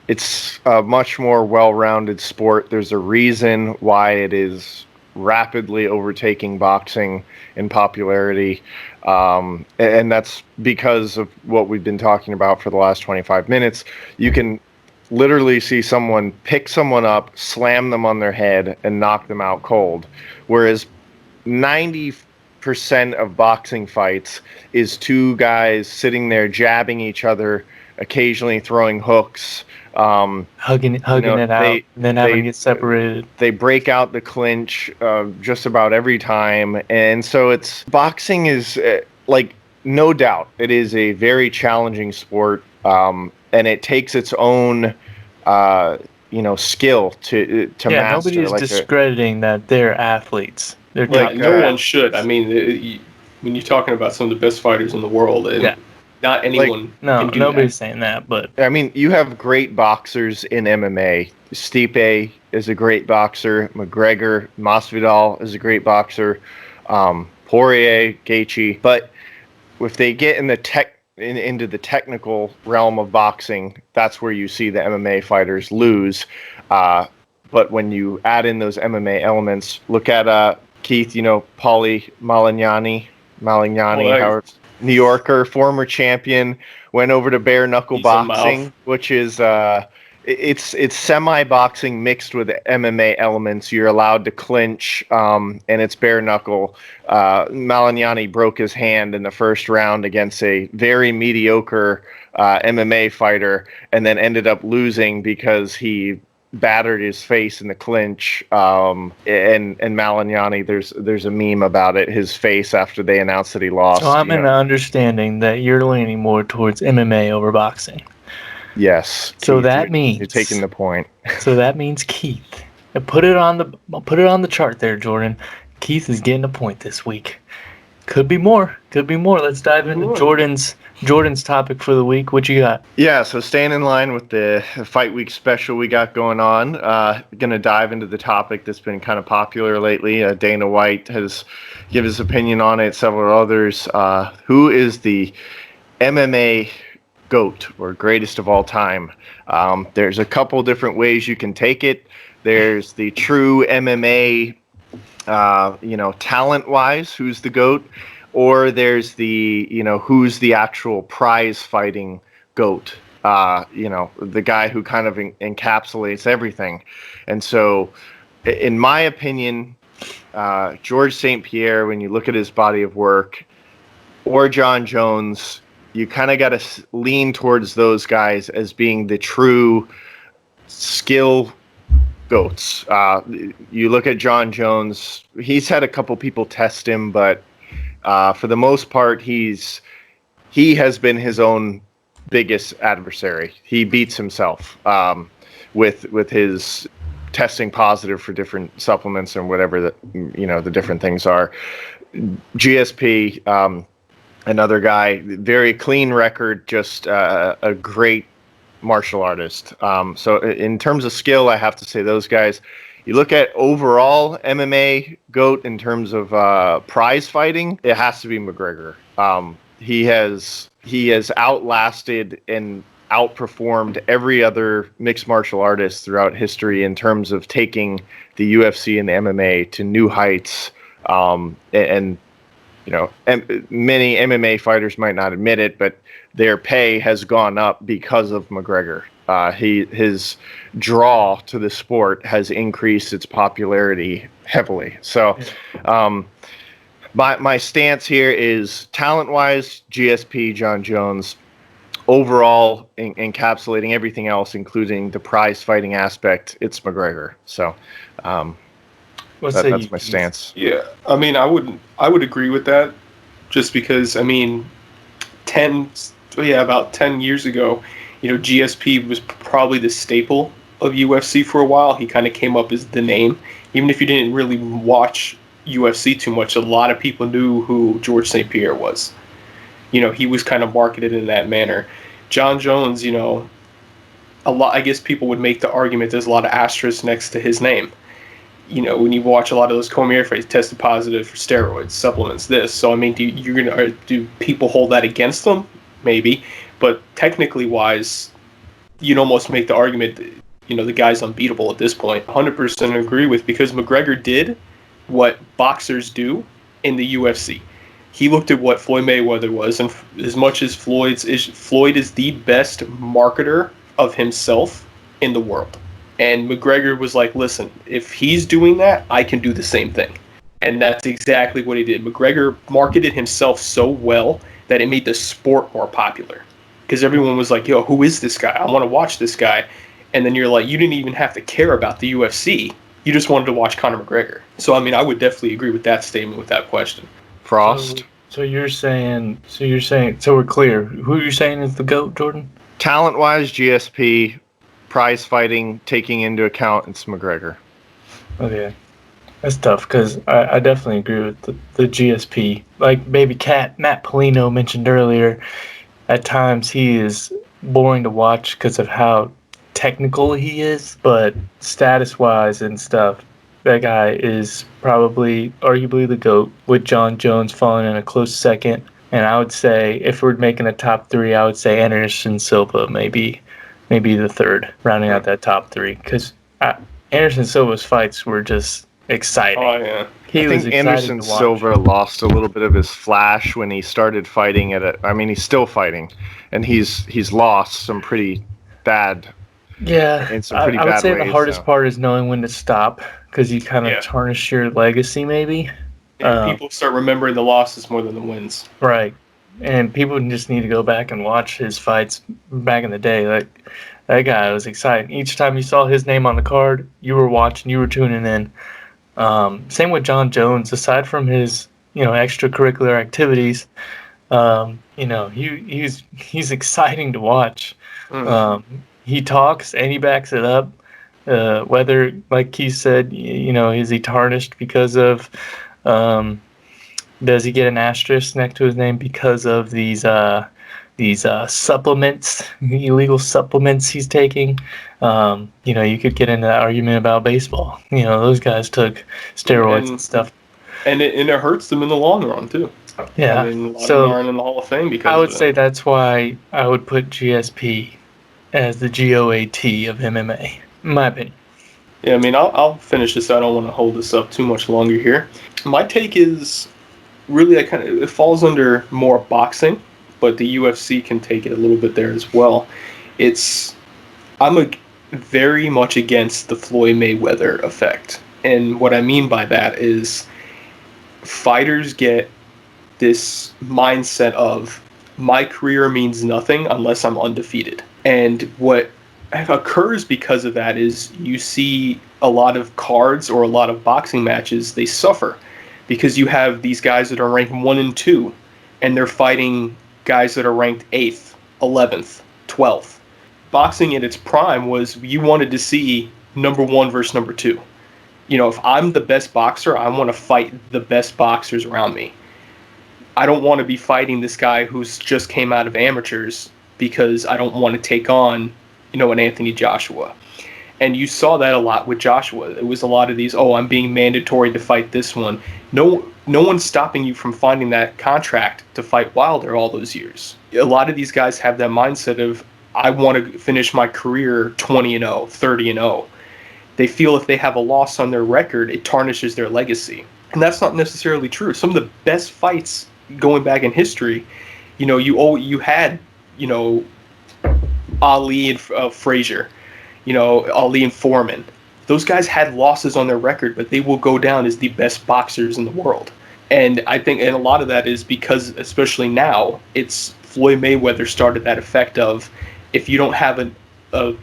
It's a much more well-rounded sport. There's a reason why it is rapidly overtaking boxing in popularity, and that's because of what we've been talking about for the last 25 minutes. You can literally see someone pick someone up, slam them on their head, and knock them out cold, whereas 90% of boxing fights is two guys sitting there jabbing each other, occasionally throwing hooks, hugging it out, and then having to get separated. They break out the clinch just about every time, and so boxing is no doubt it is a very challenging sport, and it takes its own skill to master. Nobody is discrediting that they're athletes. They're no one should. I mean, when you're talking about some of the best fighters in the world, not anyone. Can do nobody's saying that, but I mean, you have great boxers in MMA. Stipe is a great boxer. McGregor, Masvidal is a great boxer. Poirier, Gaethje. But if they get into the technical realm of boxing, that's where you see the MMA fighters lose. But when you add in those MMA elements, look at Keith. Paulie Malignani, New Yorker, former champion, went over to bare knuckle boxing, which is it's semi-boxing mixed with MMA elements. You're allowed to clinch, and it's bare knuckle. Malignani broke his hand in the first round against a very mediocre MMA fighter, and then ended up losing because he battered his face in the clinch, and Malignani, there's a meme about it, his face after they announced that he lost. So I'm in the understanding that you're leaning more towards MMA over boxing. Yes. So Keith, that means you're taking the point. So that means Keith. Put it on the chart there, Jordan. Keith is getting a point this week. Could be more. Let's dive into Jordan's topic for the week. What you got? Yeah, so staying in line with the Fight Week special we got going on, going to dive into the topic that's been kind of popular lately. Dana White has given his opinion on it, several others. Who is the MMA GOAT, or greatest of all time? There's a couple different ways you can take it. There's the true MMA, talent-wise, who's the GOAT, or there's the, who's the actual prize fighting GOAT, the guy who kind of encapsulates everything. And so, in my opinion, George St. Pierre, when you look at his body of work, or John Jones, you kind of got to lean towards those guys as being the true skill GOATs. You look at John Jones, he's had a couple people test him, but for the most part, he has been his own biggest adversary. He beats himself with his testing positive for different supplements and whatever the different things are. GSP, another guy, very clean record, just a great martial artist. So in terms of skill, I have to say those guys. You look at overall MMA GOAT in terms of prize fighting, it has to be McGregor. He has outlasted and outperformed every other mixed martial artist throughout history in terms of taking the UFC and the MMA to new heights. And many MMA fighters might not admit it, but their pay has gone up because of McGregor. His draw to the sport has increased its popularity heavily. So, my stance here is talent-wise, GSP, John Jones. Overall, encapsulating everything else, including the prize fighting aspect, it's McGregor. So, that's my stance. Yeah, I mean, I would agree with that, just because, I mean, about 10 years ago, GSP was probably the staple of UFC for a while. He kind of came up as the name. Even if you didn't really watch UFC too much, a lot of people knew who George St. Pierre was. He was kind of marketed in that manner. John Jones, I guess people would make the argument there's a lot of asterisks next to his name. When you watch a lot of those Cormier fights, tested positive for steroids, supplements, this. So, I mean, do people hold that against them? Maybe. But technically wise, you'd almost make the argument that, the guy's unbeatable at this point. 100% agree with, because McGregor did what boxers do in the UFC. He looked at what Floyd Mayweather was, and as much as Floyd is the best marketer of himself in the world. And McGregor was like, listen, if he's doing that, I can do the same thing. And that's exactly what he did. McGregor marketed himself so well that it made the sport more popular. Because everyone was like, yo, who is this guy? I want to watch this guy. And then you're like, you didn't even have to care about the UFC. You just wanted to watch Conor McGregor. So, I mean, I would definitely agree with that statement, with that question. Frost? So we're clear. Who you're saying is the GOAT, Jordan? Talent-wise, GSP. Prize fighting, taking into account, it's McGregor. Okay. That's tough, because I definitely agree with the GSP. Like Baby Cat, Matt Pellino mentioned earlier, at times he is boring to watch because of how technical he is, but status-wise and stuff, that guy is probably arguably the GOAT, with John Jones falling in a close second. And I would say, if we're making a top three, I would say Anderson Silva maybe the third, rounding out that top three. Because Anderson Silva's fights were just exciting. Oh, yeah. I think Anderson Silva lost a little bit of his flash when he started fighting he's still fighting, and he's lost some pretty bad. Yeah, in some pretty bad I would say ways, the hardest part is knowing when to stop, because you kind of tarnish your legacy, maybe. People start remembering the losses more than the wins. Right. And people just need to go back and watch his fights back in the day. Like, that guy was exciting. Each time you saw his name on the card, you were watching, you were tuning in. Same with John Jones. Aside from his, extracurricular activities, he's exciting to watch. He talks and he backs it up. Whether, like Keith said, is he tarnished because of... does he get an asterisk next to his name because of these supplements, illegal supplements he's taking? You could get into that argument about baseball. Those guys took steroids and stuff. And it hurts them in the long run, too. Yeah. A lot of them aren't in the Hall of Fame because I would say that's why I would put GSP as the GOAT of MMA, in my opinion. Yeah, I mean, I'll finish this. I don't want to hold this up too much longer here. My take is... really, it falls under more boxing, but the UFC can take it a little bit there as well. I'm very much against the Floyd Mayweather effect, and what I mean by that is fighters get this mindset of my career means nothing unless I'm undefeated, and what occurs because of that is you see a lot of cards or a lot of boxing matches, they suffer. Because you have these guys that are ranked 1 and 2, and they're fighting guys that are ranked 8th, 11th, 12th. Boxing at its prime was you wanted to see number 1 versus number 2. If I'm the best boxer, I want to fight the best boxers around me. I don't want to be fighting this guy who's just came out of amateurs because I don't want to take on, an Anthony Joshua. And you saw that a lot with Joshua. It was a lot of these, I'm being mandatory to fight this one. No one's stopping you from finding that contract to fight Wilder all those years. A lot of these guys have that mindset of, I want to finish my career 20-0, 30-0. They feel if they have a loss on their record, it tarnishes their legacy. And that's not necessarily true. Some of the best fights going back in history, you had, Ali and Frazier, Ali and Foreman. Those guys had losses on their record, but they will go down as the best boxers in the world. And I think, and a lot of that is because, especially now, it's Floyd Mayweather started that effect of, if you don't have a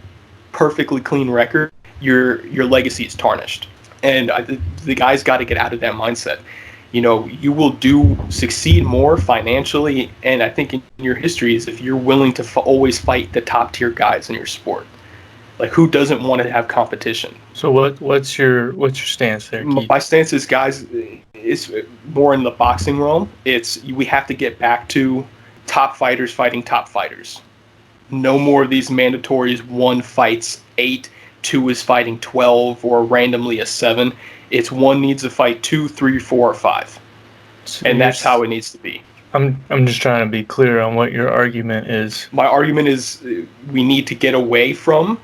perfectly clean record, your legacy is tarnished. And the guy's got to get out of that mindset. You will succeed more financially, and I think in your history is if you're willing to always fight the top tier guys in your sport. Like, who doesn't want to have competition? So what's your stance there, Keith? My stance is, guys, is more in the boxing realm. We have to get back to top fighters fighting top fighters. No more of these mandatories. 1 fights 8, 2 is fighting 12, or randomly a 7. It's 1 needs to fight 2, 3, 4, or 5, so and that's how it needs to be. I'm just trying to be clear on what your argument is. My argument is we need to get away from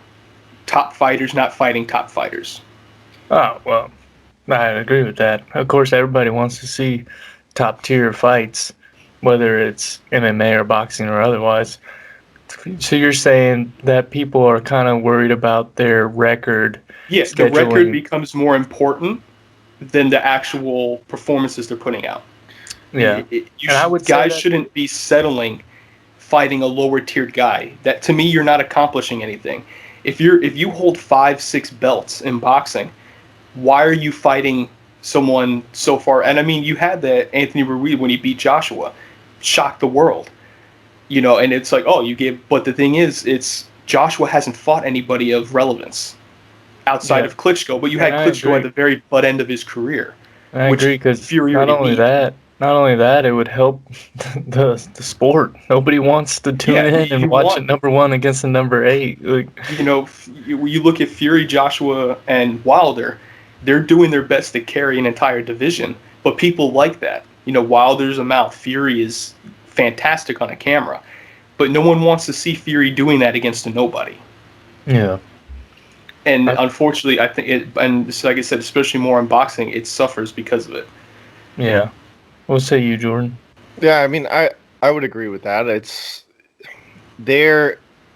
top fighters not fighting top fighters. Oh, well, I agree with that. Of course, everybody wants to see top tier fights, whether it's MMA or boxing or otherwise. So you're saying that people are kind of worried about their record? Yes, the record becomes more important than the actual performances they're putting out. Yeah, guys shouldn't be settling fighting a lower tiered guy. That, to me, you're not accomplishing anything. If you hold 5, 6 belts in boxing, why are you fighting someone so far? And I mean, you had that Anthony Ruiz when he beat Joshua, shocked the world. And it's like, but the thing is, it's Joshua hasn't fought anybody of relevance outside of Klitschko, but you had Klitschko at the very butt end of his career. I agree, because not only that, it would help the sport. Nobody wants to tune in and watch a number 1 against a number 8. You look at Fury, Joshua, and Wilder, they're doing their best to carry an entire division, but people like that. Wilder's a mouth, Fury is fantastic on a camera, but no one wants to see Fury doing that against a nobody. Yeah. And unfortunately, I think and like I said, especially more in boxing, it suffers because of it. Yeah. What say you, Jordan? Yeah, I mean, I would agree with that.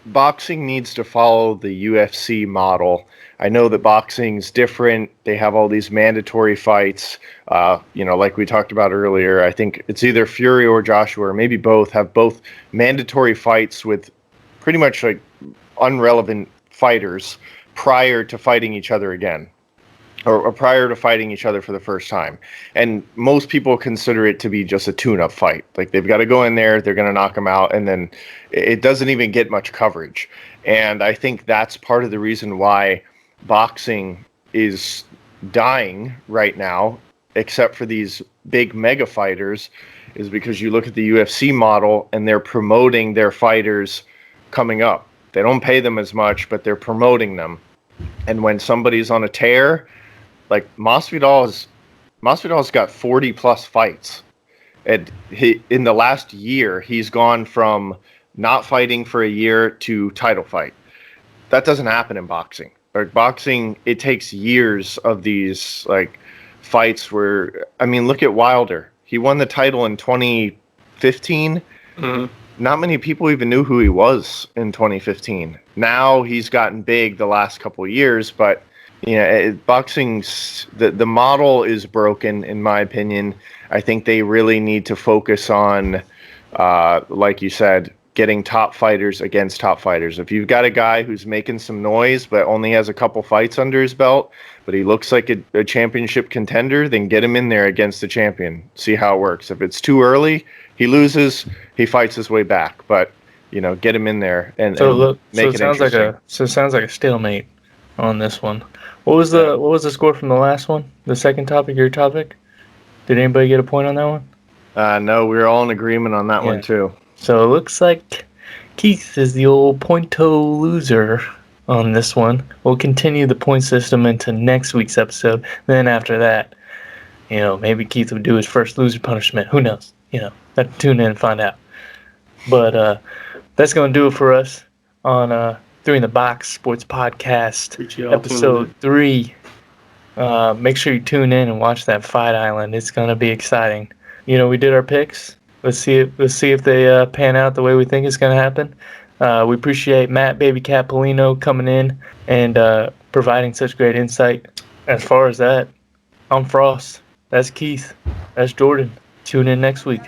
Boxing needs to follow the UFC model. I know that boxing's different. They have all these mandatory fights. Like we talked about earlier, I think it's either Fury or Joshua, or maybe both, have both mandatory fights with pretty much like unrelevant fighters prior to fighting each other again, or prior to fighting each other for the first time. And most people consider it to be just a tune-up fight. Like, they've got to go in there, they're going to knock them out, and then it doesn't even get much coverage. And I think that's part of the reason why boxing is dying right now, except for these big mega fighters, is because you look at the UFC model and they're promoting their fighters coming up. They don't pay them as much, but they're promoting them. And when somebody's on a tear, like Masvidal's got 40 plus fights. And in the last year, he's gone from not fighting for a year to title fight. That doesn't happen in boxing. Like, boxing, it takes years of these like fights where, I mean, look at Wilder. He won the title in 2015. Mm-hmm. Not many people even knew who he was in 2015. Now he's gotten big the last couple of years, but boxing's the model is broken, in my opinion. I think they really need to focus on, like you said, getting top fighters against top fighters. If you've got a guy who's making some noise but only has a couple fights under his belt, but he looks like a championship contender, then get him in there against the champion. See how it works. If it's too early, he loses, he fights his way back. But, get him in there and make it interesting. So it sounds like a stalemate on this one. What was the score from the last one? The second topic, your topic? Did anybody get a point on that one? No, we were all in agreement on that one too. So it looks like Keith is the old point-o loser on this one. We'll continue the point system into next week's episode. Then after that, maybe Keith will do his first loser punishment. Who knows? Have to tune in and find out. But that's going to do it for us. on 3 in the Box Sports Podcast, Appreciate y'all tuning episode 3. Make sure you tune in and watch that Fight Island. It's gonna be exciting. You know, we did our picks. Let's see if they pan out the way we think it's gonna happen. We appreciate Matt Baby Cat Pellino coming in and providing such great insight. As far as that, I'm Frost. That's Keith. That's Jordan. Tune in next week.